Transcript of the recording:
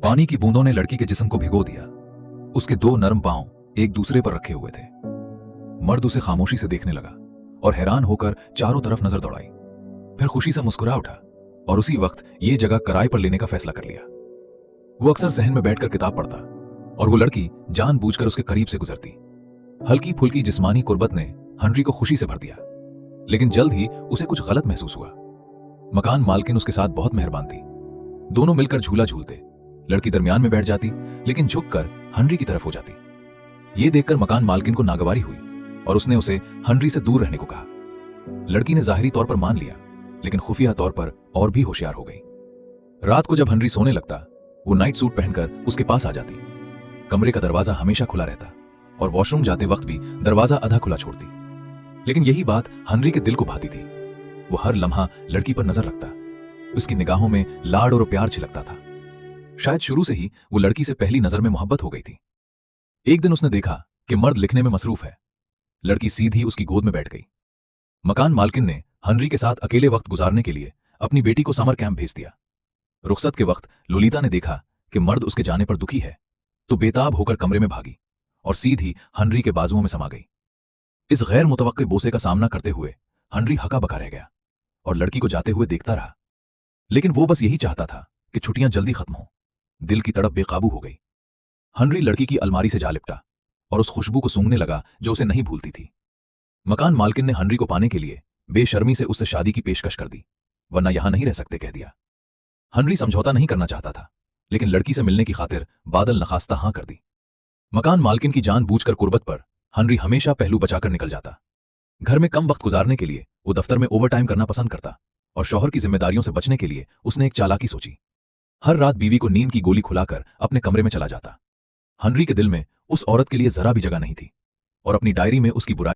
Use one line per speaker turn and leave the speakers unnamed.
पानी की बूंदों ने लड़की के जिस्म को भिगो दिया। उसके दो नरम पांव एक दूसरे पर रखे हुए थे। मर्द उसे खामोशी से देखने लगा और हैरान होकर चारों तरफ नजर दौड़ाई। फिर खुशी से मुस्कुरा उठा और उसी वक्त ये जगह किराए पर लेने का फैसला कर लिया। वो अक्सर सहन में बैठकर किताब पढ़ता और वो लड़की जानबूझकर उसके करीब से गुजरती। हल्की फुल्की जिस्मानी कुर्बत ने हनरी को खुशी से भर दिया, लेकिन जल्द ही उसे कुछ गलत महसूस हुआ। मकान मालकिन उसके साथ बहुत मेहरबान थी। दोनों मिलकर झूला झूलते। लड़की दरमियान में बैठ जाती, लेकिन झुककर हनरी की तरफ हो जाती। ये देखकर मकान मालकिन को नागवारी हुई और उसने उसे हनरी से दूर रहने को कहा। लड़की ने जाहिरी तौर पर मान लिया, लेकिन खुफिया तौर पर और भी होशियार हो गई। रात को जब हनरी सोने लगता, वो नाइट सूट पहनकर उसके पास आ जाती। कमरे का दरवाजा हमेशा खुला रहता और वॉशरूम जाते वक्त भी दरवाजा आधा खुला छोड़ती। लेकिन यही बात हनरी के दिल को भाती थी। वो हर लम्हा लड़की पर नजर रखता। उसकी निगाहों में लाड और प्यार छिलकता था। शायद शुरू से ही वो लड़की से पहली नजर में मोहब्बत हो गई थी। एक दिन उसने देखा कि मर्द लिखने में मसरूफ है। लड़की सीधी उसकी गोद में बैठ गई। मकान मालकिन ने हनरी के साथ अकेले वक्त गुजारने के लिए अपनी बेटी को समर कैंप भेज दिया। रुखसत के वक्त लोलिता ने देखा कि मर्द उसके जाने पर दुखी है, तो बेताब होकर कमरे में भागी और सीधी हनरी के बाजुओं में समा गई। इस गैर मुतवक्के बोसे का सामना करते हुए हनरी हका बका रह गया और लड़की को जाते हुए देखता रहा। लेकिन वो बस यही चाहता था कि छुट्टियां जल्दी खत्म हो। दिल की तड़प बेकाबू हो गई। हनरी लड़की की अलमारी से जा लिपटा और उस खुशबू को सूंघने लगा जो उसे नहीं भूलती थी। मकान मालकिन ने हनरी को पाने के लिए बेशर्मी से उससे शादी की पेशकश कर दी, वरना यहां नहीं रह सकते कह दिया। हनरी समझौता नहीं करना चाहता था, लेकिन लड़की से मिलने की खातिर बादल नखास्ता हां कर दी। मकान मालकिन की जानबूझकर कुर्बत पर हनरी हमेशा पहलू बचाकर निकल जाता। घर में कम वक्त गुजारने के लिए वो दफ्तर में ओवरटाइम करना पसंद करता और शौहर की जिम्मेदारियों से बचने के लिए उसने एक चालाकी सोची। हर रात बीवी को नींद की गोली खुलाकर अपने कमरे में चला जाता। हनरी के दिल में उस औरत के लिए जरा भी जगह नहीं थी और अपनी डायरी में उसकी बुराई